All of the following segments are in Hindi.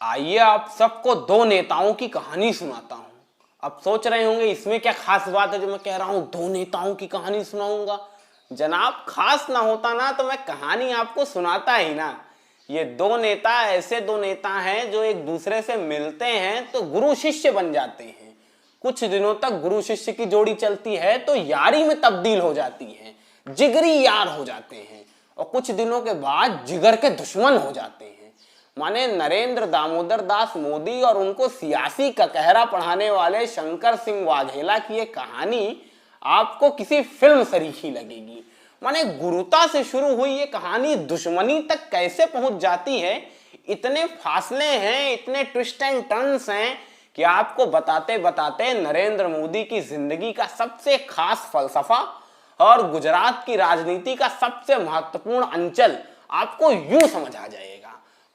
आइए आप सबको दो नेताओं की कहानी सुनाता हूं। अब सोच रहे होंगे इसमें क्या खास बात है जो मैं कह रहा हूं दो नेताओं की कहानी सुनाऊंगा। जनाब खास ना होता ना तो मैं कहानी आपको सुनाता ही ना। ये दो नेता ऐसे दो नेता हैं जो एक दूसरे से मिलते हैं तो गुरु शिष्य बन जाते हैं। कुछ दिनों तक गुरु शिष्य की जोड़ी चलती है तो यारी में तब्दील हो जाती है, जिगरी यार हो जाते हैं और कुछ दिनों के बाद जिगर के दुश्मन हो जाते हैं। माने नरेंद्र दामोदर दास मोदी और उनको सियासी ककहरा पढ़ाने वाले शंकर सिंह वाघेला की ये कहानी आपको किसी फिल्म सरीखी लगेगी। माने गुरुता से शुरू हुई ये कहानी दुश्मनी तक कैसे पहुंच जाती है, इतने फासले हैं, इतने ट्विस्ट एंड टर्न्स हैं कि आपको बताते बताते नरेंद्र मोदी की जिंदगी का सबसे खास फलसफा और गुजरात की राजनीति का सबसे महत्वपूर्ण अंचल आपको यूं समझ आ जाएगा।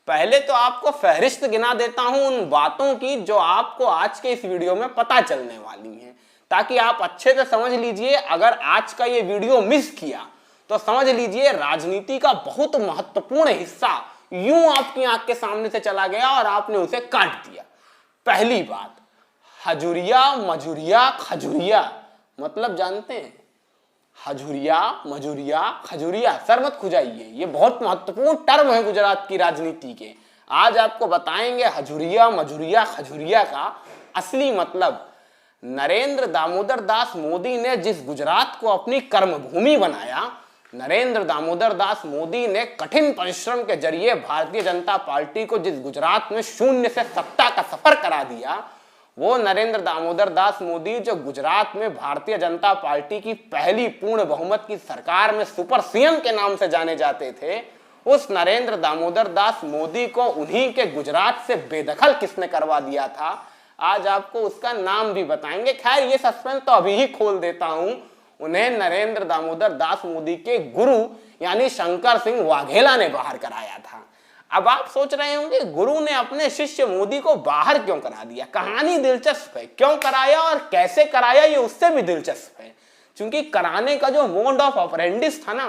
पहले तो आपको फहरिस्त गिना देता हूं उन बातों की जो आपको आज के इस वीडियो में पता चलने वाली हैं, ताकि आप अच्छे से समझ लीजिए। अगर आज का ये वीडियो मिस किया तो समझ लीजिए राजनीति का बहुत महत्वपूर्ण हिस्सा यूं आपकी आंख के सामने से चला गया और आपने उसे काट दिया। पहली बात, हजूरिया मजूरिया खजूरिया मतलब जानते हैं? हजूरिया मजूरिया खजूरिया, सर मत खुजाइए, ये बहुत महत्वपूर्ण टर्म है गुजरात की राजनीति के। आज आपको बताएंगे हजूरिया मजूरिया खजूरिया का असली मतलब। नरेंद्र दामोदर दास मोदी ने जिस गुजरात को अपनी कर्मभूमि बनाया, नरेंद्र दामोदर दास मोदी ने कठिन परिश्रम के जरिए भारतीय जनता पार्टी को जिस गुजरात में शून्य से सत्ता का सफर करा दिया, वो नरेंद्र दामोदर दास मोदी जो गुजरात में भारतीय जनता पार्टी की पहली पूर्ण बहुमत की सरकार में सुपर सीएम के नाम से जाने जाते थे, उस नरेंद्र दामोदर दास मोदी को उन्हीं के गुजरात से बेदखल किसने करवा दिया था, आज आपको उसका नाम भी बताएंगे। खैर ये सस्पेंस तो अभी ही खोल देता हूं, उन्हें नरेंद्र दामोदर दास मोदी के गुरु यानी शंकर सिंह वाघेला ने बाहर कराया था। अब आप सोच रहे होंगे गुरु ने अपने शिष्य मोदी को बाहर क्यों करा दिया। कहानी दिलचस्प है, क्यों कराया और कैसे कराया ये उससे भी दिलचस्प है, क्योंकि कराने का जो मोड ऑफ ऑपरेंडिस था ना,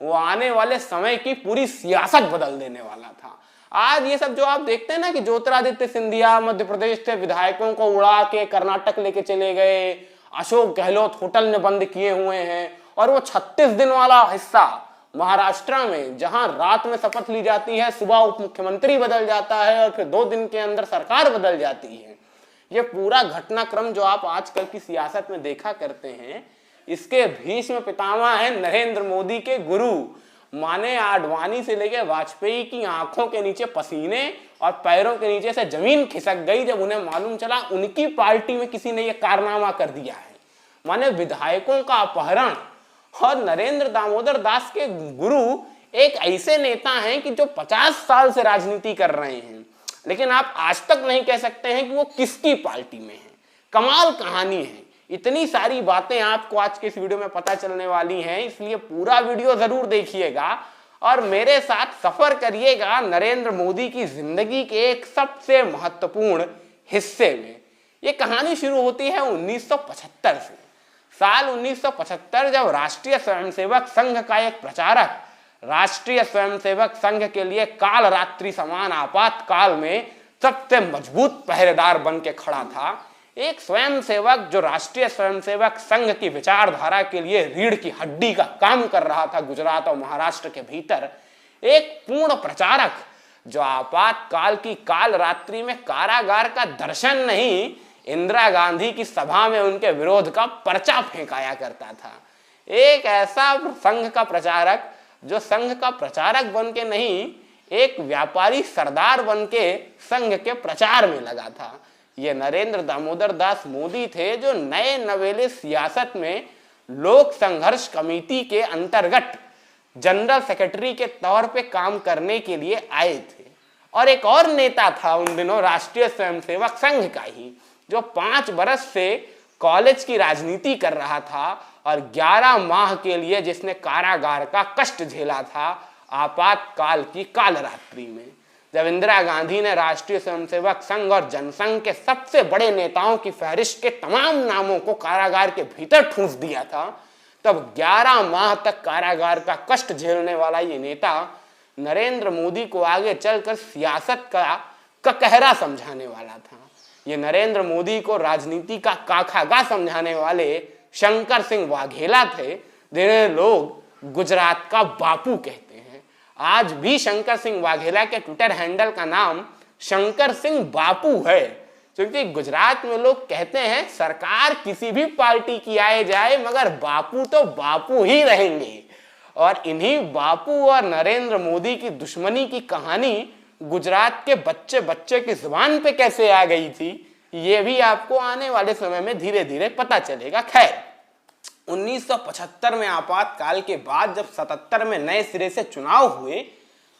वो आने वाले समय की पूरी सियासत बदल देने वाला था। आज ये सब जो आप देखते हैं ना कि ज्योतिरादित्य सिंधिया मध्य प्रदेश से विधायकों को उड़ा के कर्नाटक लेके चले गए, अशोक गहलोत होटल में बंद किए हुए हैं, और वो 36 दिन वाला हिस्सा महाराष्ट्र में जहां रात में शपथ ली जाती है, सुबह उप मुख्यमंत्री बदल जाता है और फिर 2 दिन के अंदर सरकार बदल जाती है, ये पूरा घटनाक्रम जो आप आजकल की सियासत में देखा करते हैं, इसके भीष्म पितामह है नरेंद्र मोदी के गुरु। माने आडवाणी से लेकर वाजपेयी की आंखों के नीचे पसीने और पैरों के नीचे से जमीन खिसक गई जब उन्हें मालूम चला उनकी पार्टी में किसी ने यह कारनामा कर दिया है। माने विधायकों का अपहरण। और नरेंद्र दामोदर दास के गुरु एक ऐसे नेता हैं कि जो 50 साल से राजनीति कर रहे हैं, लेकिन आप आज तक नहीं कह सकते हैं कि वो किसकी पार्टी में है। कमाल कहानी है। इतनी सारी बातें आपको आज के इस वीडियो में पता चलने वाली हैं, इसलिए पूरा वीडियो जरूर देखिएगा और मेरे साथ सफर करिएगा नरेंद्र मोदी की जिंदगी के एक सबसे महत्वपूर्ण हिस्से में। ये कहानी शुरू होती है 1975 से। साल 1975 जब राष्ट्रीय स्वयंसेवक संघ का एक प्रचारक राष्ट्रीय स्वयंसेवक संघ के लिए काल रात्रि समान आपातकाल में सबसे मजबूत पहरेदार बन के खड़ा था, एक स्वयंसेवक जो राष्ट्रीय स्वयंसेवक संघ की विचारधारा के लिए रीढ़ की हड्डी का काम कर रहा था गुजरात और महाराष्ट्र के भीतर, एक पूर्ण प्रचारक जो आपातकाल की काल रात्रि में कारागार का दर्शन नहीं, इंदिरा गांधी की सभा में उनके विरोध का पर्चा फेंकाया करता था। एक ऐसा संघ का प्रचारक जो संघ का प्रचारक बन के नहीं, एक व्यापारी सरदार बन के संघ के प्रचार में लगा था। ये नरेंद्र दामोदर दास मोदी थे जो नए नवेले सियासत में लोक संघर्ष कमेटी के अंतर्गत जनरल सेक्रेटरी के तौर पे काम करने के लिए आए थे। और एक और नेता था उन दिनों राष्ट्रीय स्वयंसेवक संघ का ही, जो 5 बरस से कॉलेज की राजनीति कर रहा था और 11 माह के लिए जिसने कारागार का कष्ट झेला था आपातकाल की काल रात्रि में। जब इंदिरा गांधी ने राष्ट्रीय स्वयंसेवक संघ और जनसंघ के सबसे बड़े नेताओं की फहरिस्त के तमाम नामों को कारागार के भीतर ठूंस दिया था, तब 11 माह तक कारागार का कष्ट झेलने वाला ये नेता नरेंद्र मोदी को आगे चलकर सियासत का ककहरा समझाने वाला था। ये नरेंद्र मोदी को राजनीति का काखागा समझाने वाले शंकर सिंह वाघेला थे, जिन्हें लोग गुजरात का बापू कहते हैं। आज भी शंकर सिंह वाघेला के ट्विटर हैंडल का नाम शंकर सिंह बापू है, क्योंकि गुजरात में लोग कहते हैं सरकार किसी भी पार्टी की आए जाए मगर बापू तो बापू ही रहेंगे। और इन्हीं बापू और नरेंद्र मोदी की दुश्मनी की कहानी गुजरात के बच्चे बच्चे की जुबान पे कैसे आ गई थी, ये भी आपको आने वाले समय में धीरे धीरे पता चलेगा। खैर, 1975 में आपातकाल के बाद जब 77 में नए सिरे से चुनाव हुए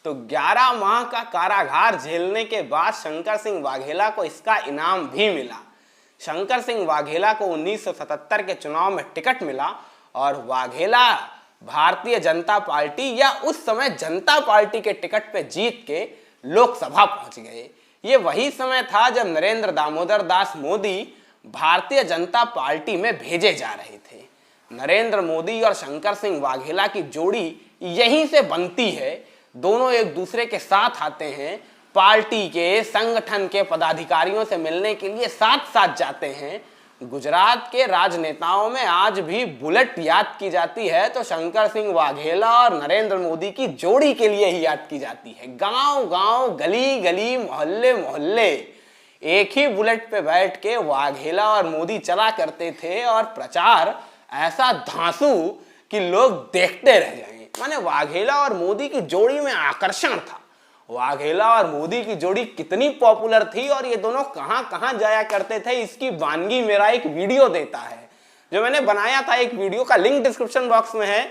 तो 11 माह का कारागार झेलने के बाद शंकर सिंह वाघेला को इसका इनाम भी मिला। शंकर सिंह वाघेला को 1977 के चुनाव में टिकट मिला और वाघेला भारतीय जनता पार्टी या उस समय जनता पार्टी के टिकट पे जीत के लोकसभा पहुंच गए। ये वही समय था जब नरेंद्र दामोदर दास मोदी भारतीय जनता पार्टी में भेजे जा रहे थे। नरेंद्र मोदी और शंकर सिंह वाघेला की जोड़ी यहीं से बनती है। दोनों एक दूसरे के साथ आते हैं, पार्टी के संगठन के पदाधिकारियों से मिलने के लिए साथ साथ जाते हैं। गुजरात के राजनेताओं में आज भी बुलेट याद की जाती है तो शंकर सिंह वाघेला और नरेंद्र मोदी की जोड़ी के लिए ही याद की जाती है। गांव गांव, गली गली, मोहल्ले मोहल्ले एक ही बुलेट पे बैठ के वाघेला और मोदी चला करते थे और प्रचार ऐसा धांसू कि लोग देखते रह जाएं। माने वाघेला और मोदी की जोड़ी में आकर्षण था। वाघेला और मोदी की जोड़ी कितनी पॉपुलर थी और ये दोनों कहां कहां जाया करते थे, इसकी वानगी मेरा एक वीडियो देता है जो मैंने बनाया था। एक वीडियो का लिंक डिस्क्रिप्शन बॉक्स में है।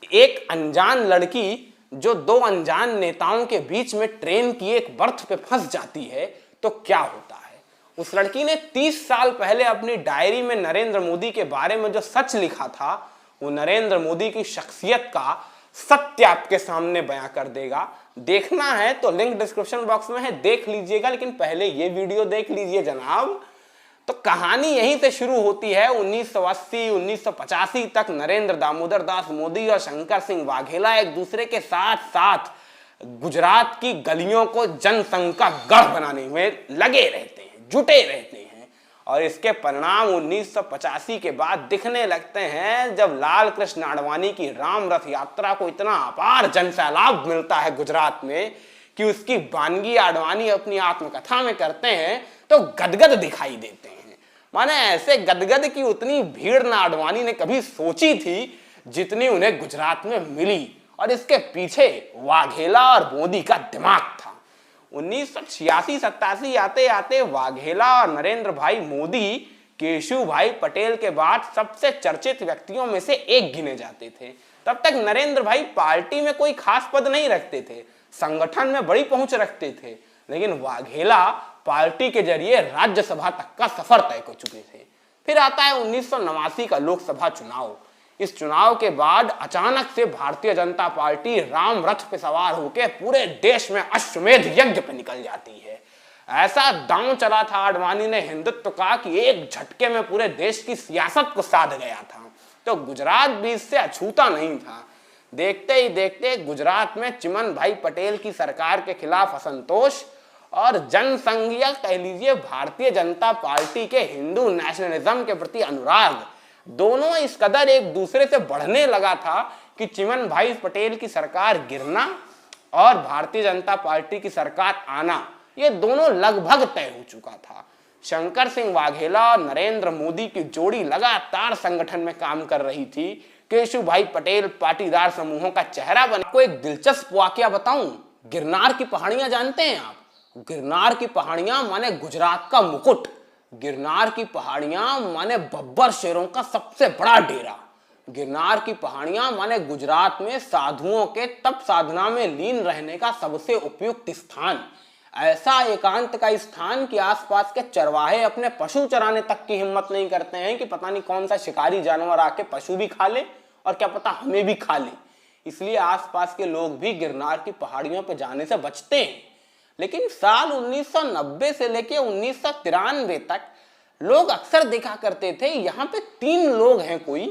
एक अनजान लड़की जो दो अनजान नेताओं के बीच में ट्रेन की एक बर्थ पे फंस जाती है तो क्या होता है। उस लड़की ने 30 साल पहले अपनी डायरी में नरेंद्र मोदी के बारे में जो सच लिखा था वो नरेंद्र मोदी की शख्सियत का सत्य आपके सामने बयां कर देगा। देखना है तो लिंक डिस्क्रिप्शन बॉक्स में है, देख लीजिएगा। लेकिन पहले ये वीडियो देख लीजिए जनाब। तो कहानी यहीं से शुरू होती है। 1980 1985 तक नरेंद्र दामोदर दास मोदी और शंकर सिंह वाघेला एक दूसरे के साथ साथ गुजरात की गलियों को जनसंघ का गढ़ बनाने में लगे रहते हैं, जुटे रहते हैं। और इसके परिणाम 1985 के बाद दिखने लगते हैं जब लाल कृष्ण आडवाणी की राम रथ यात्रा को इतना अपार जनसैलाब मिलता है गुजरात में कि उसकी वानगी आडवाणी अपनी आत्मकथा में करते हैं तो गदगद दिखाई देते हैं। माने ऐसे गदगद की उतनी भीड़ ना आडवाणी ने कभी सोची थी जितनी उन्हें गुजरात में मिली। और इसके पीछे वाघेला और मोदी का दिमाग था। 1986-87 आते आते वाघेला और नरेंद्र भाई मोदी केशु भाई पटेल के बाद सबसे चर्चित व्यक्तियों में से एक गिने जाते थे। तब तक नरेंद्र भाई पार्टी में कोई खास पद नहीं रखते थे, संगठन में बड़ी पहुंच रखते थे, लेकिन वाघेला पार्टी के जरिए राज्यसभा तक का सफर तय कर चुके थे। फिर आता है 1989 का लोकसभा चुनाव। इस चुनाव के बाद अचानक से भारतीय जनता पार्टी राम रथ पे सवार होकर पूरे देश में अश्वमेध यज्ञ पे निकल जाती है। ऐसा दांव चला था आडवाणी ने हिंदुत्व का कि एक झटके में पूरे देश की सियासत को साध गया था। तो गुजरात भी इससे अछूता नहीं था। देखते ही देखते गुजरात में चिमन भाई पटेल की सरकार के खिलाफ असंतोष और जनसंघ या कह लीजिए भारतीय जनता पार्टी के हिंदू नेशनलिज्म के प्रति अनुराग दोनों इस कदर एक दूसरे से बढ़ने लगा था कि चिमन भाई पटेल की सरकार गिरना और भारतीय जनता पार्टी की सरकार आना ये दोनों लगभग तय हो चुका था। शंकर सिंह वाघेला और नरेंद्र मोदी की जोड़ी लगातार संगठन में काम कर रही थी। केशु भाई पटेल पाटीदार समूहों का चेहरा बना। आपको एक दिलचस्प वाकया बताऊं, गिरनार की पहाड़ियां जानते हैं आप? गिरनार की पहाड़ियां माने गुजरात का मुकुट। गिरनार की पहाड़ियां माने बब्बर शेरों का सबसे बड़ा डेरा। गिरनार की पहाड़ियां माने गुजरात में साधुओं के तप साधना में लीन रहने का सबसे उपयुक्त स्थान। ऐसा एकांत का स्थान कि आसपास के चरवाहे अपने पशु चराने तक की हिम्मत नहीं करते हैं कि पता नहीं कौन सा शिकारी जानवर आके पशु भी खा ले और क्या पता हमें भी खा ले। इसलिए आसपास के लोग भी गिरनार की पहाड़ियों पर जाने से बचते हैं। लेकिन साल 1990 से लेके 1993 तक लोग अक्सर देखा करते थे यहाँ पे 3 लोग हैं कोई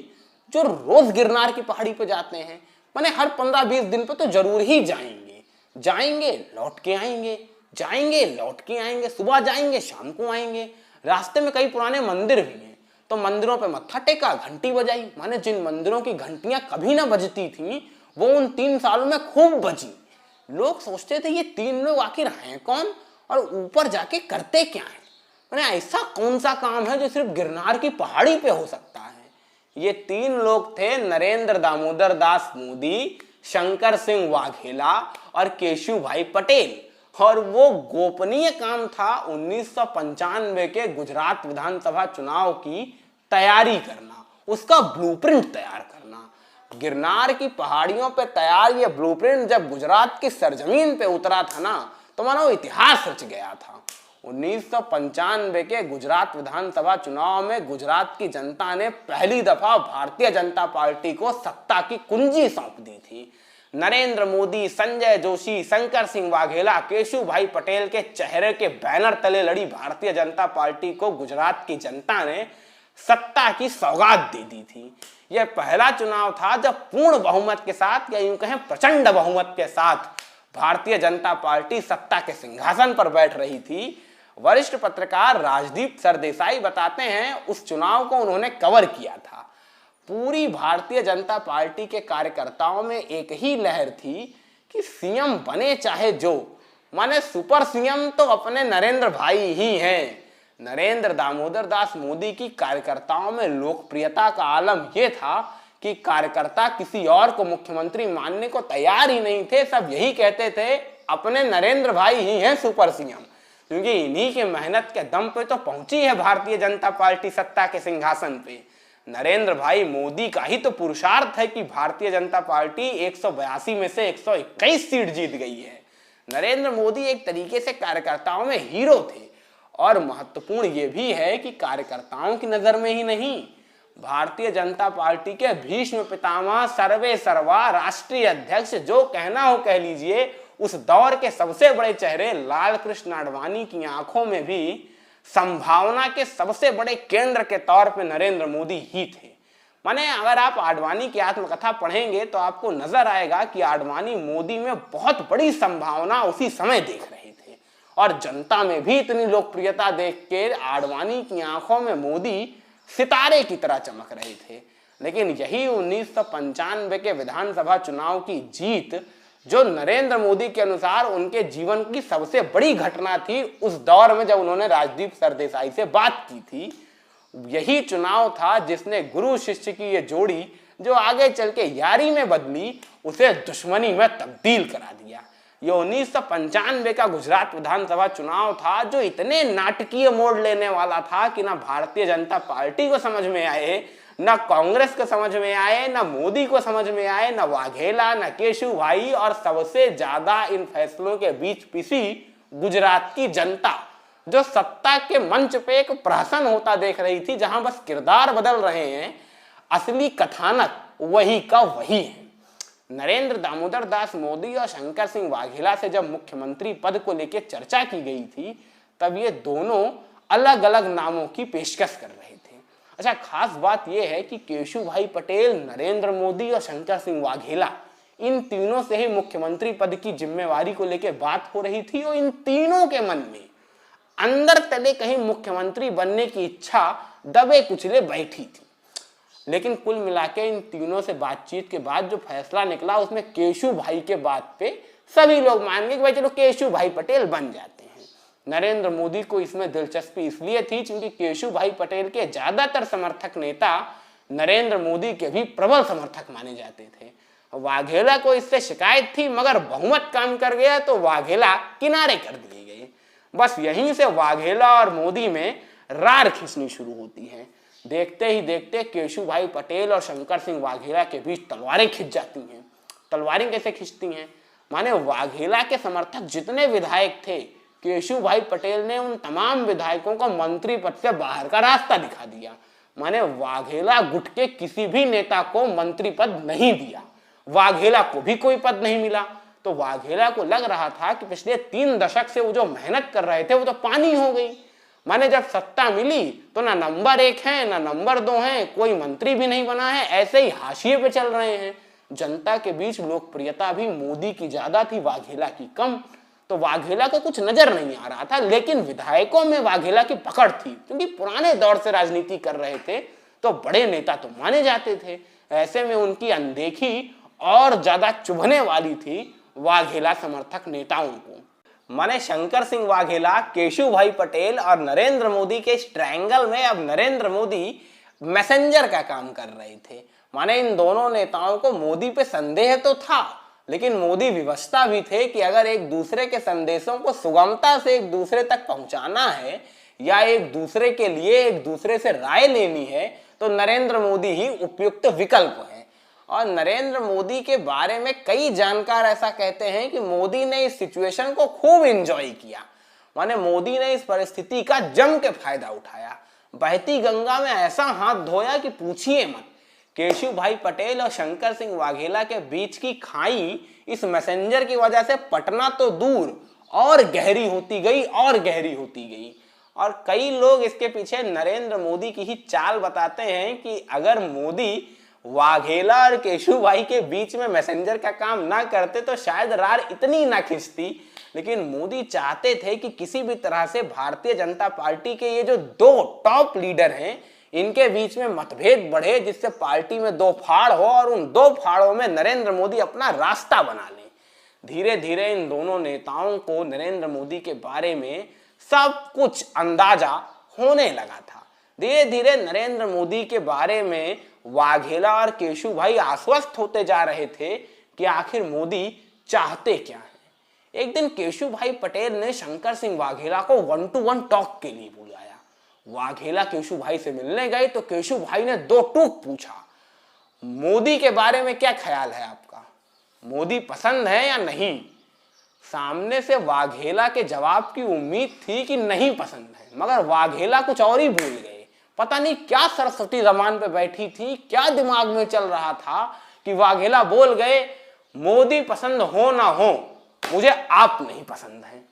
जो रोज गिरनार की पहाड़ी पे जाते हैं। माने हर 15-20 दिन पे तो जरूर ही जाएंगे, लौट के आएंगे, जाएंगे लौट के आएंगे, सुबह जाएंगे शाम को आएंगे। रास्ते में कई पुराने मंदिर भी हैं, तो मंदिरों पे मत्था टेका, घंटी बजाई। माने जिन मंदिरों की घंटियां कभी ना बजती थी वो उन 3 सालों में खूब बजी। लोग सोचते थे ये 3 लोग आखिर हैं कौन और ऊपर जाके करते क्या हैं। माने ऐसा कौन सा काम है जो सिर्फ गिरनार की पहाड़ी पे हो सकता है। ये 3 लोग थे नरेंद्र दामोदर दास मोदी, शंकर सिंह वाघेला और केशु भाई पटेल। और वो गोपनीय काम था 1995 के गुजरात विधानसभा चुनाव की तैयारी करना, उसका ब्लूप्रिंट तैयार करना। गिरनार की पहाड़ियों पे तैयार ये ब्लूप्रिंट जब गुजरात की सरजमीन पे उतरा था ना, तो मानो इतिहास रच गया था। 1995 के गुजरात विधानसभा चुनाव में गुजरात की जनता ने पहली दफा भारतीय जनता पार्टी को सत्ता की कुंजी सौंप दी थी। नरेंद्र मोदी, संजय जोशी, शंकर सिंह वाघेला, केशु भाई पटेल के चेहरे के बैनर तले लड़ी भारतीय जनता पार्टी को गुजरात की जनता ने सत्ता की सौगात दे दी थी। यह पहला चुनाव था जब पूर्ण बहुमत के साथ या यूं कहें प्रचंड बहुमत के साथ भारतीय जनता पार्टी सत्ता के सिंहासन पर बैठ रही थी। वरिष्ठ पत्रकार राजदीप सरदेसाई बताते हैं उस चुनाव को उन्होंने कवर किया था। पूरी भारतीय जनता पार्टी के कार्यकर्ताओं में एक ही लहर थी कि सीएम बने चाहे जो, माने सुपर सीएम तो अपने नरेंद्र भाई ही हैं। नरेंद्र दामोदर दास मोदी की कार्यकर्ताओं में लोकप्रियता का आलम यह था कि कार्यकर्ता किसी और को मुख्यमंत्री मानने को तैयार ही नहीं थे। सब यही कहते थे अपने नरेंद्र भाई ही हैं सुपर सीएम, क्योंकि इन्हीं के मेहनत के दम पे तो पहुंची है भारतीय जनता पार्टी सत्ता के सिंहासन पे। नरेंद्र भाई मोदी का ही तो पुरुषार्थ है कि भारतीय जनता पार्टी 182 में से 121 सीट जीत गई है। नरेंद्र मोदी एक तरीके से कार्यकर्ताओं में हीरो थे। और महत्वपूर्ण ये भी है कि कार्यकर्ताओं की नजर में ही नहीं, भारतीय जनता पार्टी के भीष्म पितामह, सर्वे सर्वा, राष्ट्रीय अध्यक्ष, जो कहना हो कह लीजिए, उस दौर के सबसे बड़े चेहरे लाल कृष्ण आडवाणी की आंखों में भी संभावना के सबसे बड़े केंद्र के तौर पे नरेंद्र मोदी ही थे। माने अगर आप आडवाणी की आत्मकथा पढ़ेंगे तो आपको नजर आएगा कि आडवाणी मोदी में बहुत बड़ी संभावना उसी समय देख रहे थे और जनता में भी इतनी लोकप्रियता देख के आडवाणी की आंखों में मोदी सितारे की तरह चमक रहे थे। लेकिन यही 1995 के विधानसभा चुनाव की जीत, जो नरेंद्र मोदी के अनुसार उनके जीवन की सबसे बड़ी घटना थी उस दौर में जब उन्होंने राजदीप सरदेसाई से बात की थी, यही चुनाव था जिसने गुरु शिष्य की ये जोड़ी जो आगे चल के यारी में बदली, उसे दुश्मनी में तब्दील करा दिया। ये 1995 का गुजरात विधानसभा चुनाव था जो इतने नाटकीय मोड़ लेने वाला था कि ना भारतीय जनता पार्टी को समझ में आए, न कांग्रेस को समझ में आए, न मोदी को समझ में आए, न वाघेला, न केशु भाई, और सबसे ज्यादा इन फैसलों के बीच पिसी गुजरात की जनता, जो सत्ता के मंच पे एक प्रहसन होता देख रही थी जहां बस किरदार बदल रहे हैं, असली कथानक वही का वही है। नरेंद्र दामोदर दास मोदी और शंकर सिंह वाघेला से जब मुख्यमंत्री पद को लेकर चर्चा की गई थी, तब ये दोनों अलग अलग नामों की पेशकश कर रहे थे। अच्छा, खास बात यह है कि केशु भाई पटेल, नरेंद्र मोदी और शंकर सिंह वाघेला, इन तीनों से ही मुख्यमंत्री पद की जिम्मेवारी को लेकर बात हो रही थी और इन तीनों के मन में अंदर तले कहीं मुख्यमंत्री बनने की इच्छा दबे कुचले बैठी थी। लेकिन कुल मिलाके इन तीनों से बातचीत के बाद जो फैसला निकला उसमें केशु भाई के बात पे सभी लोग मान गए कि भाई चलो केशु भाई पटेल बन जाते हैं। नरेंद्र मोदी को इसमें दिलचस्पी इसलिए थी क्योंकि केशु भाई पटेल के ज्यादातर समर्थक नेता नरेंद्र मोदी के भी प्रबल समर्थक माने जाते थे। वाघेला को इससे शिकायत थी, मगर बहुमत काम कर गया तो वाघेला किनारे कर दिए गए। बस यहीं से वाघेला और मोदी में रार खींचनी शुरू होती है। देखते ही देखते केशु भाई पटेल और शंकर सिंह वाघेला के बीच तलवारें खिंच जाती हैं। तलवारें कैसे खिंचती हैं? माने वाघेला के समर्थक जितने विधायक थे, केशु भाई पटेल ने उन तमाम विधायकों को मंत्री पद से बाहर का रास्ता दिखा दिया। माने वाघेला गुट के किसी भी नेता को मंत्री पद नहीं दिया, वाघेला को भी कोई पद नहीं मिला। तो वाघेला को लग रहा था कि पिछले 3 दशक से वो जो मेहनत कर रहे थे वो तो पानी हो गई। माने जब सत्ता मिली तो ना नंबर 1 है ना नंबर 2 है, कोई मंत्री भी नहीं बना है, ऐसे ही हाशिए पे चल रहे हैं। जनता के बीच लोकप्रियता भी मोदी की ज्यादा थी, वाघेला की कम। तो वाघेला को कुछ नजर नहीं आ रहा था, लेकिन विधायकों में वाघेला की पकड़ थी, क्योंकि पुराने दौर से राजनीति कर रहे थे तो बड़े नेता तो माने जाते थे। ऐसे में उनकी अनदेखी और ज्यादा चुभने वाली थी वाघेला समर्थक नेताओं को। माने शंकर सिंह वाघेला, केशुभाई पटेल और नरेंद्र मोदी के इस ट्रायंगल में अब नरेंद्र मोदी मैसेंजर का काम कर रहे थे। माने इन दोनों नेताओं को मोदी पे संदेह तो था, लेकिन मोदी विवशता भी थे कि अगर एक दूसरे के संदेशों को सुगमता से एक दूसरे तक पहुंचाना है या एक दूसरे के लिए एक दूसरे से राय लेनी है तो नरेंद्र मोदी ही उपयुक्त विकल्प है। और नरेंद्र मोदी के बारे में कई जानकार ऐसा कहते हैं कि मोदी ने इस सिचुएशन को खूब एंजॉय किया। माने मोदी ने इस परिस्थिति का जम के फायदा उठाया, बहती गंगा में ऐसा हाथ धोया कि पूछिए मत। केशुभाई पटेल और शंकर सिंह वाघेला के बीच की खाई इस मैसेंजर की वजह से पटना तो दूर और गहरी होती गई और गहरी होती गई। और कई लोग इसके पीछे नरेंद्र मोदी की ही चाल बताते हैं कि अगर मोदी वाघेला और केशुभाई के बीच में मैसेंजर का काम ना करते तो शायद रार इतनी ना खिंचती, लेकिन मोदी चाहते थे कि किसी भी तरह से भारतीय जनता पार्टी के ये जो दो टॉप लीडर हैं इनके बीच में मतभेद बढ़े, जिससे पार्टी में दो फाड़ हो और उन दो फाड़ों में नरेंद्र मोदी अपना रास्ता बना लें। धीरे धीरे इन दोनों नेताओं को नरेंद्र मोदी के बारे में सब कुछ अंदाजा होने लगा था। धीरे धीरे नरेंद्र मोदी के बारे में वाघेला और केशुभाई आश्वस्त होते जा रहे थे कि आखिर मोदी चाहते क्या है। एक दिन केशुभाई पटेल ने शंकर सिंह वाघेला को 1-to-1 टॉक के लिए बुलाया। वाघेला केशुभाई से मिलने गए तो केशुभाई ने दो टूक पूछा, मोदी के बारे में क्या ख्याल है आपका, मोदी पसंद है या नहीं। सामने से वाघेला के जवाब की उम्मीद थी कि नहीं पसंद है, मगर वाघेला कुछ और ही भूल गए। पता नहीं क्या सरस्वती जबान पे बैठी थी, क्या दिमाग में चल रहा था कि वाघेला बोल गए, मोदी पसंद हो ना हो मुझे आप नहीं पसंद है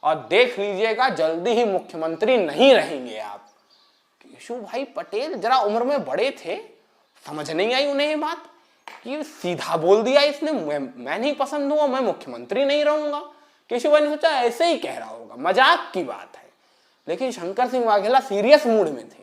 और देख लीजिएगा जल्दी ही मुख्यमंत्री नहीं रहेंगे आप। केशुभाई पटेल जरा उम्र में बड़े थे, समझ नहीं आई उन्हें ये बात कि सीधा बोल दिया इसने, मैं नहीं पसंद हूं, मैं मुख्यमंत्री नहीं रहूंगा। केशुभाई ने सोचा ऐसे ही कह रहा होगा, मजाक की बात है। लेकिन शंकर सिंह वाघेला सीरियस मूड में थे।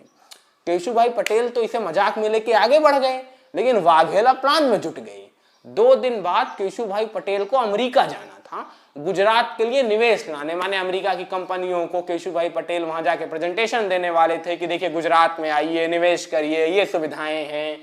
केशुभाई पटेल तो इसे मजाक में लेके आगे बढ़ गए, लेकिन वाघेला प्लान में जुट गए। 2 दिन बाद केशुभाई पटेल को अमेरिका जाना था, गुजरात के लिए निवेश लाने। माने अमेरिका की कंपनियों को केशुभाई पटेल वहां जाके प्रेजेंटेशन देने वाले थे कि देखिए गुजरात में आइए, निवेश करिए, ये सुविधाएं हैं।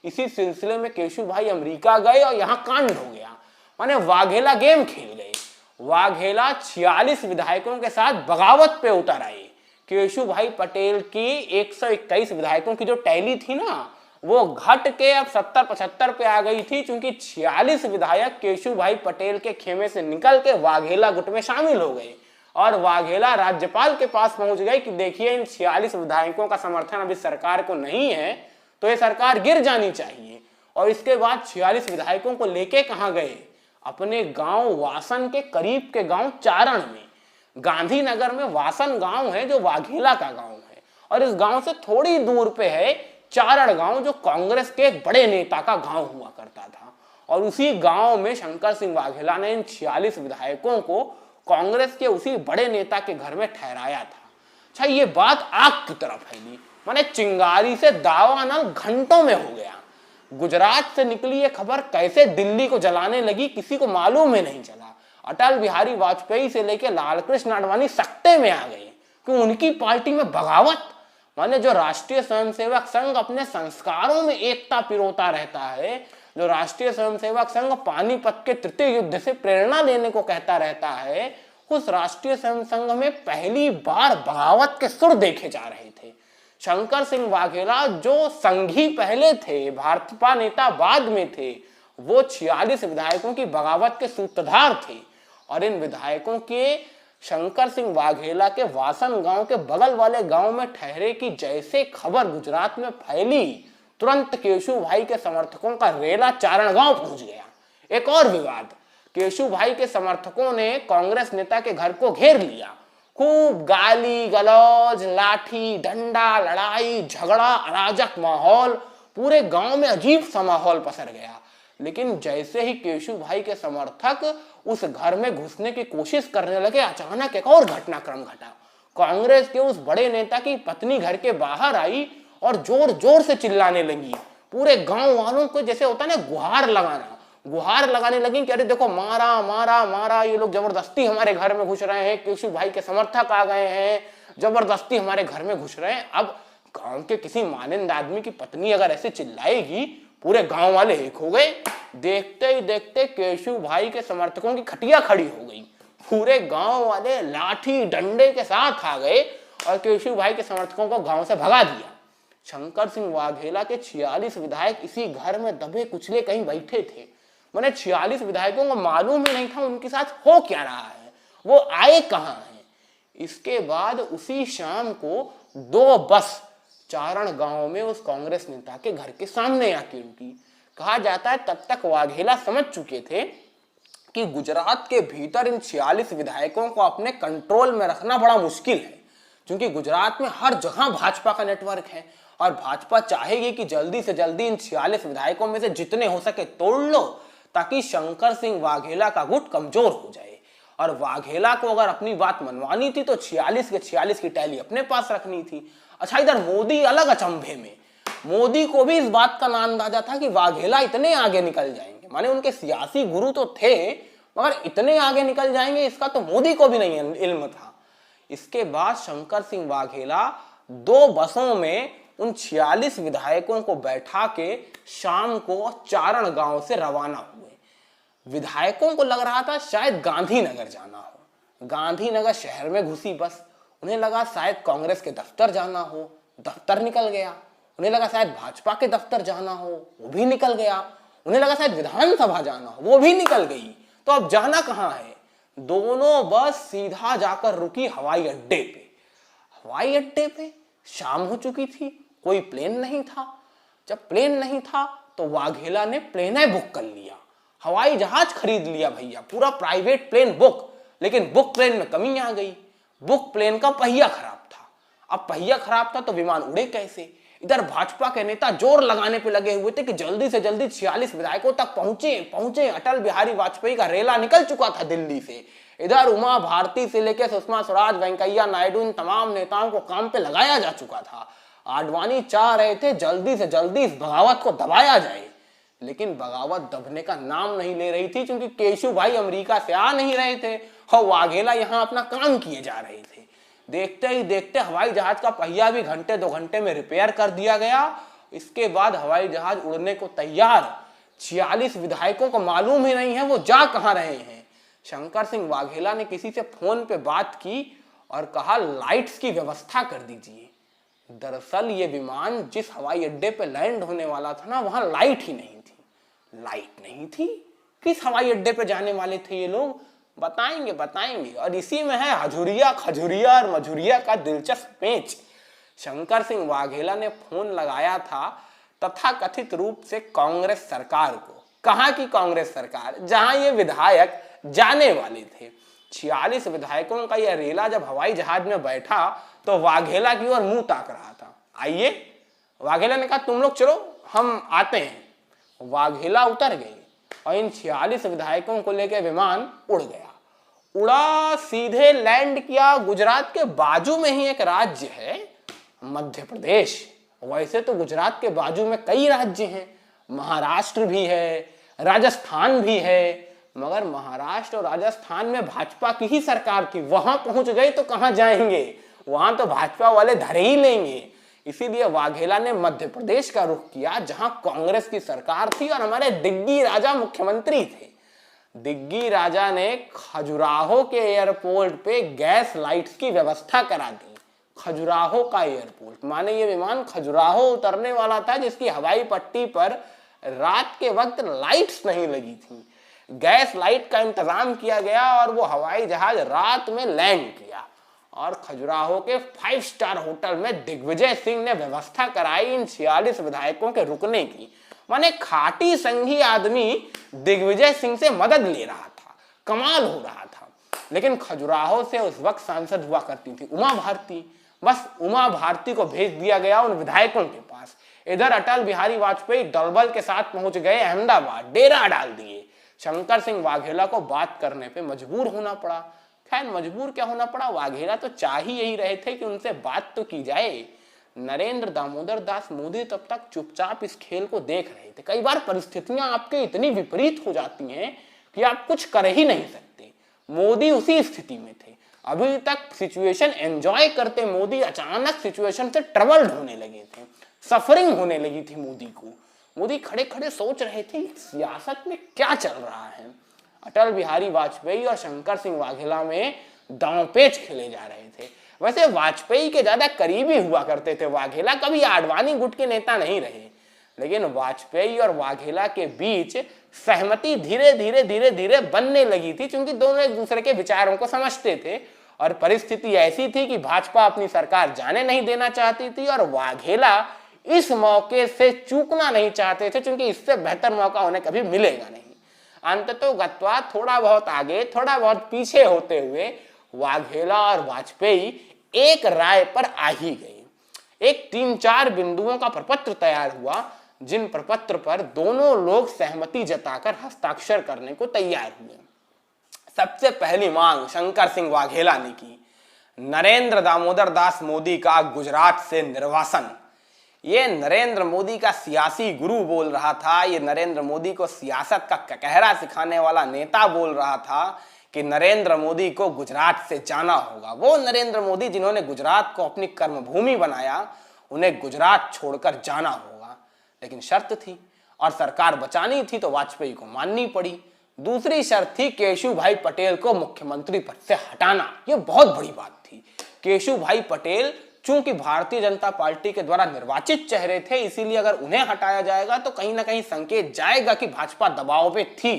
इसी सिलसिले में केशुभाई अमेरिका गए और यहाँ कांड हो गया। माने वाघेला गेम खेल गए। वाघेला 46 विधायकों के साथ बगावत पे उतर आए। केशुभाई पटेल की 121 विधायकों की जो टैली थी ना, वो घट के अब 70-75 पे आ गई थी, क्योंकि 46 विधायक केशुभाई पटेल के खेमे से निकल के वाघेला गुट में शामिल हो गए और वाघेला राज्यपाल के पास पहुंच गए कि देखिए इन 46 विधायकों का समर्थन अभी सरकार को नहीं है, तो ये सरकार गिर जानी चाहिए। और इसके बाद 46 विधायकों को लेके कहां गए, अपने गांव वासन के करीब के गांव चारण में। गांधीनगर में वासन गांव है जो वाघेला का गांव है, और इस गांव से थोड़ी दूर पे है चारण गांव, जो कांग्रेस के एक बड़े नेता का गांव हुआ करता था। और उसी गांव में शंकर सिंह वाघेला ने इन 46 विधायकों को कांग्रेस के उसी बड़े नेता के घर में ठहराया था। अच्छा, ये बात आग की तरह फैली, माने चिंगारी से दावानल घंटों में हो गया। गुजरात से निकली ये खबर कैसे दिल्ली को जलाने लगी किसी को मालूम ही नहीं चला। अटल बिहारी वाजपेयी से लेकर लालकृष्ण आडवाणी सख्ते में आ गए कि उनकी पार्टी में बगावत। माने जो राष्ट्रीय स्वयंसेवक संघ अपने संस्कारों में एकता पिरोता रहता है, जो राष्ट्रीय स्वयंसेवक संघ पानीपत के तृतीय युद्ध से प्रेरणा लेने को कहता रहता है, उस राष्ट्रीय स्वयं संघ में पहली बार बगावत के सुर देखे जा रहे थे। शंकर सिंह वाघेला जो संघी पहले थे, भाजपा नेता बाद में थे, वो 46 विधायकों की बगावत के सूत्रधार थे। और इन विधायकों के शंकर सिंह वाघेला के वासन गांव के बगल वाले गांव में ठहरे की जैसे खबर गुजरात में फैली, तुरंत केशुभाई के समर्थकों का रेला चारण गांव पहुंच गया। एक और विवाद, केशुभाई के समर्थकों ने कांग्रेस नेता के घर को घेर लिया। खूब गाली गलौज, लाठी डंडा, लड़ाई झगड़ा, अराजक माहौल, पूरे गांव में अजीब सा माहौल पसर गया। लेकिन जैसे ही केशु भाई के समर्थक उस घर में घुसने की कोशिश करने लगे, अचानक एक और घटनाक्रम घटा। कांग्रेस के उस बड़े नेता की पत्नी घर के बाहर आई और जोर जोर से चिल्लाने लगी। पूरे गांव वालों को जैसे होता है ना गुहार लगाने लगी कि अरे देखो मारा मारा मारा, ये लोग जबरदस्ती हमारे घर में घुस रहे हैं, केशु भाई के समर्थक आ गए हैं, जबरदस्ती हमारे घर में घुस रहे हैं। अब गांव के किसी मानंद आदमी की पत्नी अगर ऐसे चिल्लाएगी, पूरे गांव वाले एक हो गए। देखते ही देखते केशु भाई के समर्थकों की खटिया खड़ी हो गई। पूरे गांव वाले लाठी डंडे के साथ आ गए और केशु भाई के समर्थकों को गांव से भगा दिया। शंकर सिंह वाघेला के 46 विधायक इसी घर में दबे कुचले कहीं बैठे थे। मैंने 46 विधायकों को मालूम ही नहीं था उनके साथ हो क्या रहा है, वो आए कहां हैं। इसके बाद उसी शाम को 2 बस चारण गांव में उस कांग्रेस नेता के घर के सामने आके रुकी। कहा जाता है तब तक वाघेला समझ चुके थे कि गुजरात के भीतर इन 46 विधायकों को अपने कंट्रोल में रखना बड़ा मुश्किल है, क्योंकि गुजरात में हर जगह भाजपा का नेटवर्क है और भाजपा चाहेगी कि जल्दी से जल्दी इन 46 विधायकों में से जितने हो सके तोड़ लो, ताकि शंकर सिंह वाघेला का गुट कमजोर हो जाए। और वाघेला को अगर अपनी बात मनवानी थी तो 46 के 46 की टैली अपने पास रखनी थी। अच्छा, इधर मोदी अलग अचंभे में। मोदी को भी इस बात का ना अंदाजा था कि वाघेला इतने आगे निकल जाएंगे। माने उनके सियासी गुरु तो थे, मगर इतने आगे निकल जाएंगे इसका तो मोदी को भी नहीं इल्म था। इसके बाद शंकर सिंह वाघेला 2 बसों में उन 46 विधायकों को बैठा के शाम को चारण गांव से रवाना हुए। विधायकों को लग रहा था शायद गांधीनगर जाना हो। गांधीनगर शहर में घुसी बस। उन्हें लगा शायद कांग्रेस के दफ्तर जाना हो, दफ्तर निकल गया। उन्हें लगा शायद भाजपा के दफ्तर जाना हो, वो भी निकल गया। उन्हें लगा शायद विधानसभा जाना हो, वो भी निकल गई। तो अब जाना कहां है? दोनों बस सीधा जाकर रुकी हवाई अड्डे पे। हवाई अड्डे पे शाम हो चुकी थी, कोई प्लेन नहीं था। जब प्लेन नहीं था तो वाघेला ने प्लेन बुक कर लिया, हवाई जहाज खरीद लिया भैया, पूरा प्राइवेट प्लेन बुक। लेकिन बुक प्लेन में कमी आ गई, बुक प्लेन का पहिया खराब था। अब पहिया खराब था तो विमान उड़े कैसे? इधर भाजपा के नेता जोर लगाने पे लगे हुए थे कि जल्दी से जल्दी 46 विधायकों तक पहुंचे। अटल बिहारी वाजपेयी का रेला निकल चुका था दिल्ली से। इधर उमा भारती से लेकर सुषमा स्वराज, वेंकैया नायडू, इन तमाम नेताओं को काम पे लगाया जा चुका था। आडवाणी चाह रहे थे जल्दी से जल्दी इस बगावत को दबाया जाए, लेकिन बगावत दबने का नाम नहीं ले रही थी, क्योंकि केशु भाई अमेरिका से आ नहीं रहे थे और वाघेला यहां अपना काम किए जा रहे थे। देखते ही देखते हवाई जहाज का पहिया भी घंटे 2 घंटे में रिपेयर कर दिया गया। इसके बाद हवाई जहाज उड़ने को तैयार। 46 विधायकों को मालूम ही नहीं है वो जा कहां रहे हैं। शंकर सिंह वाघेला ने किसी से फोन पे बात की और कहा लाइट्स की व्यवस्था कर दीजिए। दरअसल ये विमान जिस हवाई अड्डे पे लैंड होने वाला था ना, वहां लाइट ही नहीं थी। लाइट नहीं थी? किस हवाई अड्डे पे जाने वाले थे ये लोग? बताएंगे। और इसी में है हजूरिया, खजूरिया और मजूरिया का दिलचस्प पेच। शंकर सिंह वाघेला ने फोन लगाया था तथा कथित रूप से कांग्रेस सरकार को। कहां की कांग्रेस सरकार? जहां ये विधायक जाने वाले थे। 46 विधायकों का यह रेला जब हवाई जहाज में बैठा तो वाघेला की ओर मुंह ताक रहा था। आइए, वाघेला ने कहा तुम लोग चलो, हम आते हैं। वाघेला उतर गए और इन 46 विधायकों को लेकर विमान उड़ गया। उड़ा, सीधे लैंड किया गुजरात के बाजू में ही एक राज्य है, मध्य प्रदेश। वैसे तो गुजरात के बाजू में कई राज्य हैं, महाराष्ट्र भी है, राजस्थान भी है, मगर महाराष्ट्र और राजस्थान में भाजपा की ही सरकार थी। वहां पहुंच गए तो कहां जाएंगे, वहां तो भाजपा वाले धरे ही लेंगे। इसीलिए वाघेला ने मध्य प्रदेश का रुख किया, जहां कांग्रेस की सरकार थी और हमारे दिग्गी राजा मुख्यमंत्री थे। दिग्गी राजा ने खजुराहो के एयरपोर्ट पे गैस लाइट्स की व्यवस्था करा दी। खजुराहो का एयरपोर्ट माने ये विमान खजुराहो उतरने वाला था, जिसकी हवाई पट्टी पर रात के वक्त लाइट्स नहीं लगी थी। गैस लाइट का इंतजाम किया गया और वो हवाई जहाज रात में लैंड किया और खजुराहो के 5 स्टार होटल में दिग्विजय सिंह ने व्यवस्था कराई इन 46 विधायकों के रुकने की। माने खाटी संघी आदमी दिग्विजय सिंह से मदद ले रहा था। कमाल हो रहा था। लेकिन खजुराहो से उस वक्त सांसद हुआ करती थी उमा भारती। बस उमा भारती को भेज दिया गया उन विधायकों के पास। इधर अटल बिहारी वाजपेयी दलबल के साथ पहुंच गए अहमदाबाद, डेरा डाल दिए। शंकर सिंह वाघेला को बात करने पे मजबूर होना पड़ा। खैर मजबूर क्या होना पड़ा, वाघेला तो चाह ही यही रहे थे कि उनसे बात तो की जाए। नरेंद्र दामोदर दास मोदी तब तक चुपचाप इस खेल को देख रहे थे। कई बार परिस्थितियां आपके इतनी विपरीत हो जाती हैं कि आप कुछ कर ही नहीं सकते। मोदी उसी स्थिति में थे। अभी तक सिचुएशन एंजॉय करते मोदी अचानक सिचुएशन से ट्रबल्ड होने लगे थे, सफरिंग होने लगी थी मोदी को। मोदी खड़े खड़े सोच रहे थे सियासत में क्या चल रहा है। अटल बिहारी वाजपेयी और शंकर सिंह वाघेला में दांवपेच खेले जा रहे थे। वैसे वाजपेयी के ज्यादा करीबी हुआ करते थे वाघेला, कभी आडवाणी गुट के नेता नहीं रहे। लेकिन वाजपेयी और वाघेला के बीच सहमति धीरे धीरे धीरे धीरे बनने लगी थी, क्योंकि दोनों एक दूसरे के विचारों को समझते थे। और परिस्थिति ऐसी थी कि भाजपा अपनी सरकार जाने नहीं देना चाहती थी और वाघेला इस मौके से चूकना नहीं चाहते थे, क्योंकि इससे बेहतर मौका उन्हें कभी मिलेगा नहीं। अंततोगत्वा थोड़ा बहुत आगे थोड़ा बहुत पीछे होते हुए वाघेला और वाजपेयी एक राय पर आ ही गए। एक 3-4 बिंदुओं का प्रपत्र तैयार हुआ, जिन प्रपत्र पर दोनों लोग सहमति जताकर हस्ताक्षर करने को तैयार हुए। सबसे पहली मांग शंकर सिंह वाघेला ने की, नरेंद्र दामोदर दास मोदी का गुजरात से निर्वासन। ये नरेंद्र मोदी का सियासी गुरु बोल रहा था, ये नरेंद्र मोदी को सियासत का ककहरा सिखाने वाला नेता बोल रहा था कि नरेंद्र मोदी को गुजरात से जाना होगा। वो नरेंद्र मोदी जिन्होंने गुजरात को अपनी कर्मभूमि बनाया, उन्हें गुजरात छोड़कर जाना होगा। लेकिन शर्त थी, और सरकार बचानी थी तो वाजपेयी को माननी पड़ी। दूसरी शर्त थी केशु भाई पटेल को मुख्यमंत्री पद से हटाना। यह बहुत बड़ी बात थी। केशु भाई पटेल चूंकि भारतीय जनता पार्टी के द्वारा निर्वाचित चेहरे थे, इसीलिए अगर उन्हें हटाया जाएगा तो कहीं ना कहीं संकेत जाएगा कि भाजपा दबाव में थी।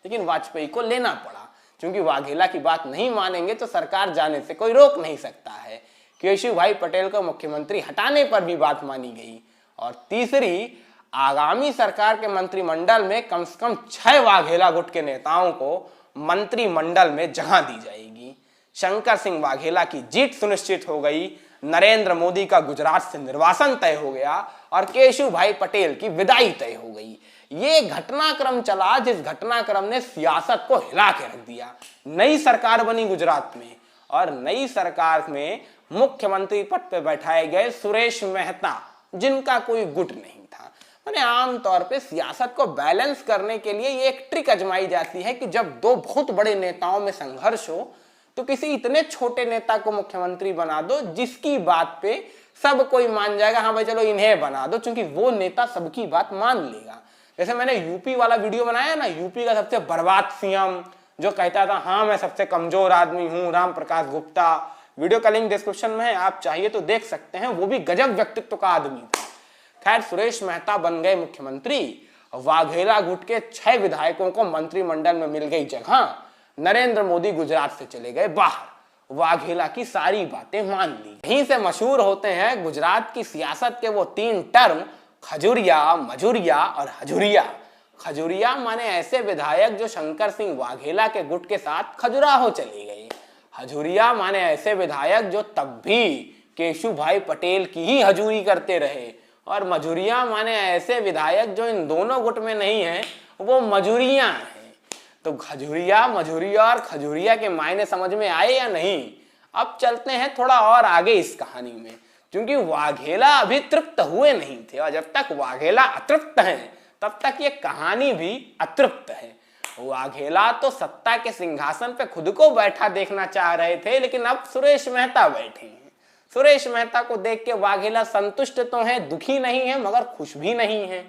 लेकिन वाजपेयी को लेना पड़ा, क्योंकि वाघेला की बात नहीं मानेंगे तो सरकार जाने से कोई रोक नहीं सकता है। केशु भाई पटेल को मुख्यमंत्री हटाने पर भी बात मानी गई। और तीसरी, आगामी सरकार के मंत्रिमंडल में कम से कम 6 वाघेला गुट के नेताओं को मंत्रिमंडल में जगह दी जाएगी। शंकर सिंह वाघेला की जीत सुनिश्चित हो गई, नरेंद्र मोदी का गुजरात से निर्वासन तय हो गया और केशु भाई पटेल की विदाई तय हो गई। ये घटनाक्रम चला जिस घटनाक्रम ने सियासत को हिला के रख दिया। नई सरकार बनी गुजरात में, और नई सरकार में मुख्यमंत्री पद पे बैठाए गए सुरेश मेहता, जिनका कोई गुट नहीं था। मैंने आमतौर पे सियासत को बैलेंस करने के लिए ये एक ट्रिक आजमाई जाती है कि जब दो बहुत बड़े नेताओं में संघर्ष हो तो किसी इतने छोटे नेता को मुख्यमंत्री बना दो जिसकी बात पे सब कोई मान जाएगा, हाँ भाई चलो इन्हें बना दो, क्योंकि वो नेता सबकी बात मान लेगा। जैसे मैंने यूपी वाला वीडियो बनाया ना, यूपी का सबसे बर्बाद सीएम जो कहता था हाँ मैं सबसे कमजोर आदमी हूँ, राम प्रकाश गुप्ता। वीडियो का लिंक डिस्क्रिप्शन में है, आप चाहिए तो देख सकते हैं। वो भी गजब व्यक्तित्व का आदमी था। खैर, सुरेश मेहता बन गए मुख्यमंत्री। वाघेला गुट के 6 विधायकों को मंत्रिमंडल में मिल गई जगह। नरेंद्र मोदी गुजरात से चले गए बाहर। वाघेला की सारी बातें मान ली। यहीं से मशहूर होते हैं गुजरात की सियासत के वो 3 टर्म, खजुरिया, मजूरिया और हजूरिया। खजुरिया माने ऐसे विधायक जो शंकर सिंह वाघेला के गुट के साथ खजुराहो चले गए। हजूरिया माने ऐसे विधायक जो तब भी केशु भाई पटेल की ही हजूरी करते रहे। और मजूरिया माने ऐसे विधायक जो इन दोनों गुट में नहीं है, वो मजूरिया हैं। तो खजुरिया, मजूरिया और खजुरिया के मायने समझ में आए या नहीं? अब चलते हैं थोड़ा और आगे इस कहानी में, क्योंकि वाघेला अभी तृप्त हुए नहीं थे, और जब तक वाघेला अतृप्त हैं तब तक ये कहानी भी अतृप्त है। वाघेला तो सत्ता के सिंहासन पे खुद को बैठा देखना चाह रहे थे, लेकिन अब सुरेश मेहता बैठे हैं। सुरेश मेहता को देख के वाघेला संतुष्ट तो है, दुखी नहीं है, मगर खुश भी नहीं है।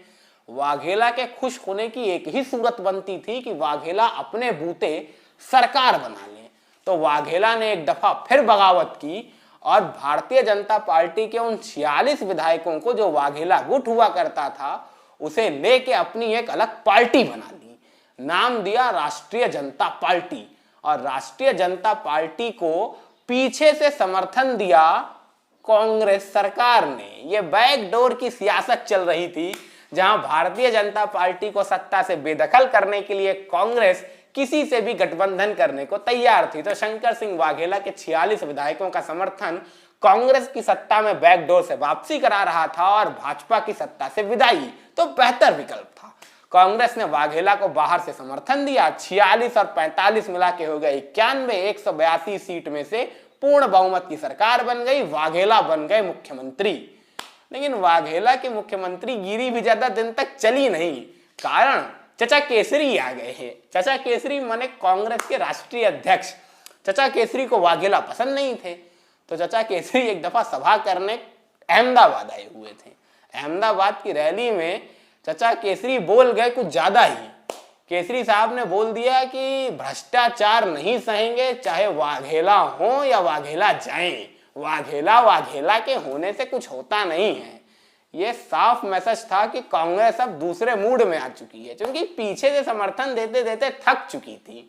वाघेला के खुश होने की एक ही सूरत बनती थी कि वाघेला अपने बूते सरकार बना ले। तो वाघेला ने एक दफा फिर बगावत की और भारतीय जनता पार्टी के उन 46 विधायकों को, जो वाघेला गुट हुआ करता था, उसे लेके अपनी एक अलग पार्टी बना ली। नाम दिया राष्ट्रीय जनता पार्टी। और राष्ट्रीय जनता पार्टी को पीछे से समर्थन दिया कांग्रेस सरकार ने। यह बैकडोर की सियासत चल रही थी, जहां भारतीय जनता पार्टी को सत्ता से बेदखल करने के लिए कांग्रेस किसी से भी गठबंधन करने को तैयार थी। तो शंकर सिंह वाघेला के 46 विधायकों का समर्थन कांग्रेस की सत्ता में बैकडोर से वापसी करा रहा था और भाजपा की सत्ता से विदाई तो बेहतर विकल्प था। कांग्रेस ने वाघेला को बाहर से समर्थन दिया। 46 और 45 मिला के हो गए 91। 182 सीट में से पूर्ण बहुमत की सरकार बन गई। वाघेला बन गए मुख्यमंत्री। लेकिन वाघेला के मुख्यमंत्री गिरी भी ज्यादा दिन तक चली नहीं। कारण चचा केसरी आ गए हैं। चचा केसरी माने कांग्रेस के राष्ट्रीय अध्यक्ष। चचा केसरी को वाघेला पसंद नहीं थे, तो चचा केसरी एक दफा सभा करने अहमदाबाद आए हुए थे। अहमदाबाद की रैली में चचा केसरी बोल गए कुछ ज्यादा ही। केसरी साहब ने बोल दिया कि भ्रष्टाचार नहीं सहेंगे, चाहे वाघेला हो या वाघेला जाएं। वाघेला वाघेला के होने से कुछ होता नहीं है। ये साफ मैसेज था कि कांग्रेस अब दूसरे मूड में आ चुकी है, क्योंकि पीछे से समर्थन देते देते थक चुकी थी।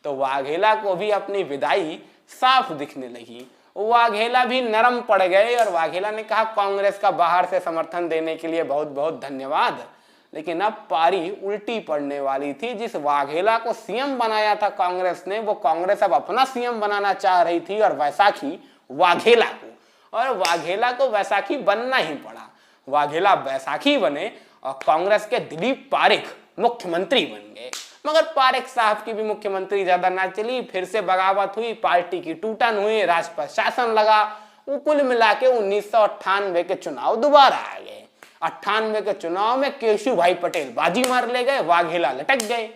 तो वाघेला को भी अपनी विदाई साफ दिखने लगी। वाघेला भी नरम पड़ गए और वाघेला ने कहा कांग्रेस का बाहर से समर्थन देने के लिए बहुत बहुत धन्यवाद। लेकिन अब पारी उल्टी पड़ने वाली थी। जिस वाघेला को सीएम बनाया था कांग्रेस ने, वो कांग्रेस अब अपना सीएम बनाना चाह रही थी और वैसाखी वाघेला को। और वाघेला को वैसाखी बनना ही पड़ा। वाघेला वैसाखी बने और कांग्रेस के दिलीप पारेख मुख्यमंत्री बन गए। मगर पारेख साहब की भी मुख्यमंत्री ज्यादा ना चली। फिर से बगावत हुई, पार्टी की टूटन हुई, राजपथ शासन लगा। वो कुल मिला के 1998 के चुनाव दोबारा आ गए। 98 के चुनाव में केशु भाई पटेल बाजी मार ले गए, वाघेला लटक गए।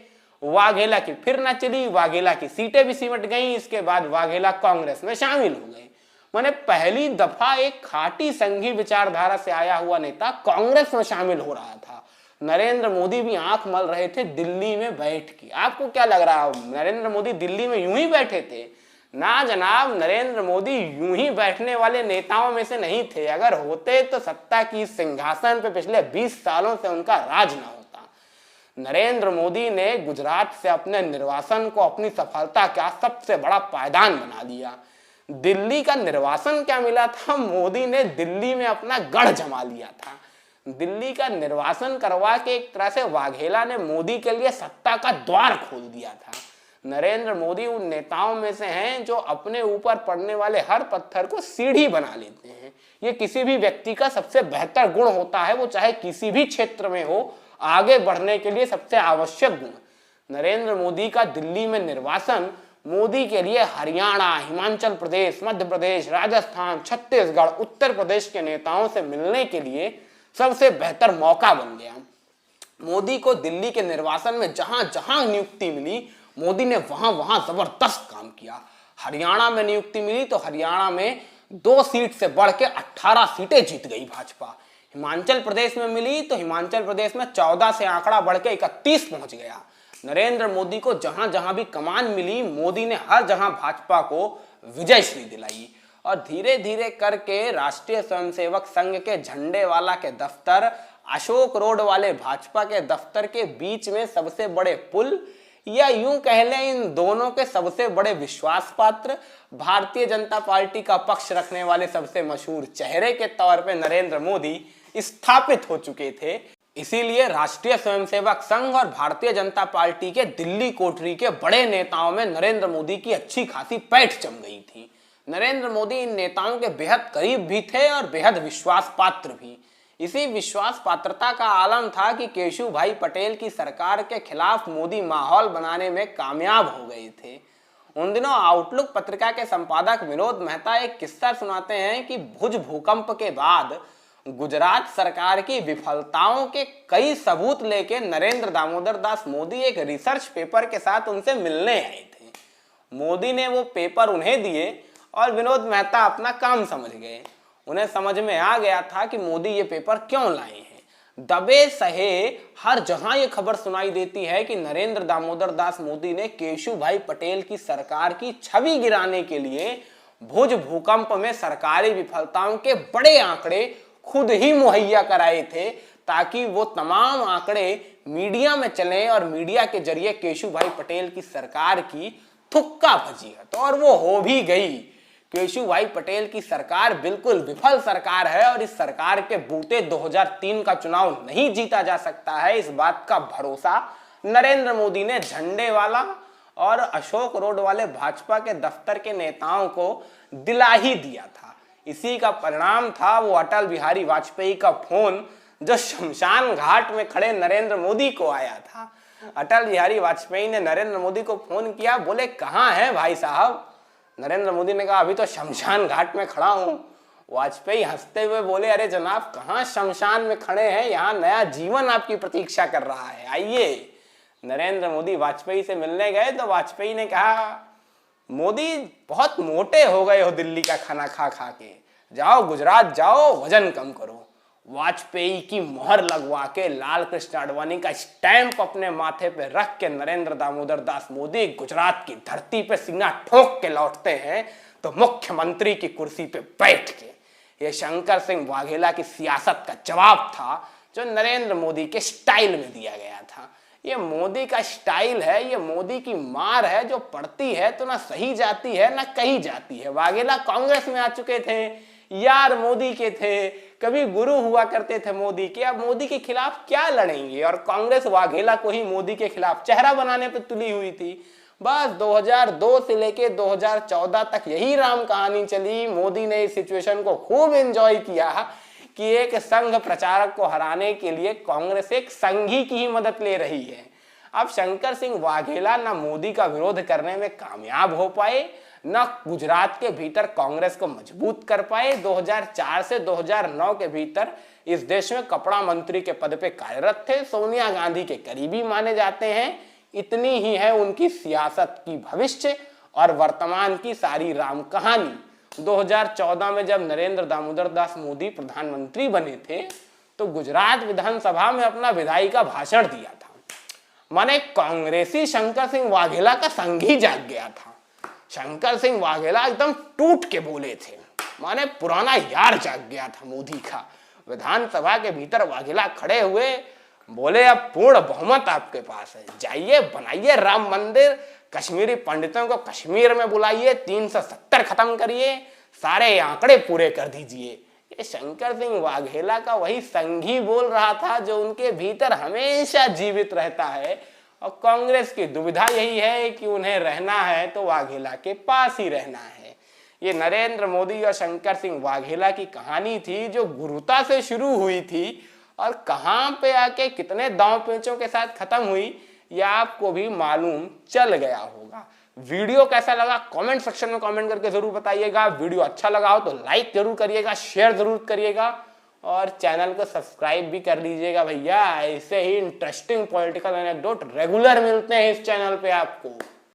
वाघेला की फिर ना चली, वाघेला की सीटें भी सिमट गई। इसके बाद वाघेला कांग्रेस में शामिल हो गए। माने पहली दफा एक खाटी संघी विचारधारा से आया हुआ नेता कांग्रेस में शामिल हो रहा था। नरेंद्र मोदी भी आंख मल रहे थे दिल्ली में बैठ के। आपको क्या लग रहा है नरेंद्र मोदी दिल्ली में यूं ही बैठे थे? ना जनाब, नरेंद्र मोदी यूं ही बैठने वाले नेताओं में से नहीं थे। अगर होते तो सत्ता की सिंहासन पे पिछले 20 सालों से उनका राज ना होता। नरेंद्र मोदी ने गुजरात से अपने निर्वासन को अपनी सफलता का सबसे बड़ा पायदान बना दिया। दिल्ली का निर्वासन क्या मिला था? मोदी ने दिल्ली में अपना गढ़ जमा लिया था। दिल्ली का निर्वासन करवा के एक तरह से वाघेला ने मोदी के लिए सत्ता का द्वार खोल दिया था। नरेंद्र मोदी उन नेताओं में से हैं जो अपने ऊपर पड़ने वाले हर पत्थर को सीढ़ी बना लेते हैं। ये किसी भी व्यक्ति का सबसे बेहतर गुण होता है, वो चाहे किसी भी क्षेत्र में हो, आगे बढ़ने के लिए सबसे आवश्यक गुण। नरेंद्र मोदी का दिल्ली में निर्वासन मोदी के लिए हरियाणा, हिमाचल प्रदेश, मध्य प्रदेश, राजस्थान, छत्तीसगढ़, उत्तर प्रदेश के नेताओं से मिलने के लिए सबसे बेहतर मौका बन गया। मोदी को दिल्ली के निर्वासन में जहां जहां नियुक्ति मिली, मोदी ने वहां वहां जबरदस्त काम किया। हरियाणा में नियुक्ति मिली तो हरियाणा में 2 सीट से बढ़ के 18 सीटें जीत गई भाजपा। हिमाचल प्रदेश में मिली तो हिमाचल प्रदेश में 14 से आंकड़ा बढ़ के 31 पहुंच गया। नरेंद्र मोदी को जहां जहां भी कमान मिली, मोदी ने हर जहां भाजपा को विजयश्री दिलाई। और धीरे धीरे करके राष्ट्रीय स्वयंसेवक संघ के झंडे वाला के दफ्तर, अशोक रोड वाले भाजपा के दफ्तर के बीच में सबसे बड़े पुल, या यूं कह लें इन दोनों के सबसे बड़े विश्वास पात्र, भारतीय जनता पार्टी का पक्ष रखने वाले सबसे मशहूर चेहरे के तौर पे नरेंद्र मोदी स्थापित हो चुके थे। इसीलिए राष्ट्रीय स्वयंसेवक संघ और भारतीय जनता पार्टी के दिल्ली कोठरी के बड़े नेताओं में नरेंद्र मोदी की अच्छी खासी पैठ जम गई थी। नरेंद्र मोदी इन नेताओं के बेहद करीब भी थे और बेहद विश्वास पात्र भी। इसी विश्वास पात्रता का आलम था कि केशु भाई पटेल की सरकार के खिलाफ मोदी माहौल बनाने में कामयाब हो गए थे। उन दिनों आउटलुक पत्रिका के संपादक विनोद मेहता एक किस्सा सुनाते हैं कि भुज भूकंप के बाद गुजरात सरकार की विफलताओं के कई सबूत लेके नरेंद्र दामोदर दास मोदी एक रिसर्च पेपर के साथ उनसे मिलने आए थे। मोदी ने वो पेपर उन्हें दिए और विनोद मेहता अपना काम समझ गए। उन्हें समझ में आ गया था कि मोदी ये पेपर क्यों लाए हैं। दबे सहे हर जहां ये खबर सुनाई देती है कि नरेंद्र दामोदर दास मोदी ने केशु भाई पटेल की सरकार की छवि गिराने के लिए भुज भूकंप में सरकारी विफलताओं के बड़े आंकड़े खुद ही मुहैया कराए थे, ताकि वो तमाम आंकड़े मीडिया में चलें और मीडिया के जरिए केशु भाई पटेल की सरकार की थुक्का फजीहत, और वो हो भी गई। केशु भाई पटेल की सरकार बिल्कुल विफल सरकार है और इस सरकार के बूते 2003 का चुनाव नहीं जीता जा सकता है। इस बात का भरोसा नरेंद्र मोदी ने झंडे वाला और अशोक रोड वाले भाजपा के दफ्तर के नेताओं को दिला ही दिया था। इसी का परिणाम था वो अटल बिहारी वाजपेयी का फोन जो शमशान घाट में खड़े नरेंद्र मोदी को आया था। अटल बिहारी वाजपेयी ने नरेंद्र मोदी को फोन किया, बोले कहाँ हैं भाई साहब? नरेंद्र मोदी ने कहा अभी तो शमशान घाट में खड़ा हूं। वाजपेयी हंसते हुए बोले, अरे जनाब कहाँ शमशान में खड़े हैं, यहाँ नया जीवन आपकी प्रतीक्षा कर रहा है, आइए। नरेंद्र मोदी वाजपेयी से मिलने गए तो वाजपेयी ने कहा, मोदी बहुत मोटे हो गए हो दिल्ली का खाना खा खा के, जाओ गुजरात जाओ, वजन कम करो। वाजपेयी की मोहर लगवा के लाल कृष्ण आडवाणी का स्टैंप अपने माथे पे रख के नरेंद्र दामोदर दास मोदी गुजरात की धरती पे सीना ठोक के लौटते हैं तो मुख्यमंत्री की कुर्सी पे बैठ के। ये शंकर सिंह वाघेला की सियासत का जवाब था जो नरेंद्र मोदी के स्टाइल में दिया गया था। ये मोदी का स्टाइल है, ये मोदी की मार है जो पड़ती है तो ना सही जाती है ना कहीं जाती है। वाघेला कांग्रेस में आ चुके थे, यार मोदी के थे, कभी गुरु हुआ करते थे मोदी के, अब मोदी के खिलाफ क्या लड़ेंगे? और कांग्रेस वाघेला को ही मोदी के खिलाफ चेहरा बनाने पर तुली हुई थी। बस 2002 से लेके 2014 तक यही राम कहानी चली। मोदी ने इस सिचुएशन को खूब एंजॉय किया कि एक संघ प्रचारक को हराने के लिए कांग्रेस एक संघी की ही मदद ले रही है। अब शंकर सिंह वाघेला ना मोदी का विरोध करने में कामयाब हो पाए, न गुजरात के भीतर कांग्रेस को मजबूत कर पाए। 2004 से 2009 के भीतर इस देश में कपड़ा मंत्री के पद पे कार्यरत थे, सोनिया गांधी के करीबी माने जाते हैं। इतनी ही है उनकी सियासत की भविष्य और वर्तमान की सारी राम कहानी। 2014 में जब नरेंद्र दामोदर दास मोदी प्रधानमंत्री बने थे तो गुजरात विधानसभा में अपना विधायी का भाषण दिया था। माने कांग्रेसी शंकर सिंह वाघेला का संघी जाग गया था। शंकर सिंह वाघेला एकदम टूट के बोले थे, माने पुराना यार जाग गया था मोदी का। विधानसभा के भीतर वाघेला खड़े हुए, बोले अब पूर्ण बहुमत आपके पास है, जाइए बनाइए राम मंदिर, कश्मीरी पंडितों को कश्मीर में बुलाइए, 370 खत्म करिए, सारे आंकड़े पूरे कर दीजिए। ये शंकर सिंह वाघेला का वही संघी बोल रहा था जो उनके भीतर हमेशा जीवित रहता है। और कांग्रेस की दुविधा यही है कि उन्हें रहना है तो वाघेला के पास ही रहना है। ये नरेंद्र मोदी और शंकर सिंह वाघेला की कहानी थी जो गुरुता से शुरू हुई थी और कहां पे आके कितने दांव पेचों के साथ खत्म हुई ये आपको भी मालूम चल गया होगा। वीडियो कैसा लगा कमेंट सेक्शन में कमेंट करके जरूर बताइएगा। वीडियो अच्छा लगा हो तो लाइक जरूर करिएगा, शेयर जरूर करिएगा और चैनल को सब्सक्राइब भी कर लीजिएगा भैया। ऐसे ही इंटरेस्टिंग पॉलिटिकल एनेक्डोट रेगुलर मिलते हैं इस चैनल पे आपको।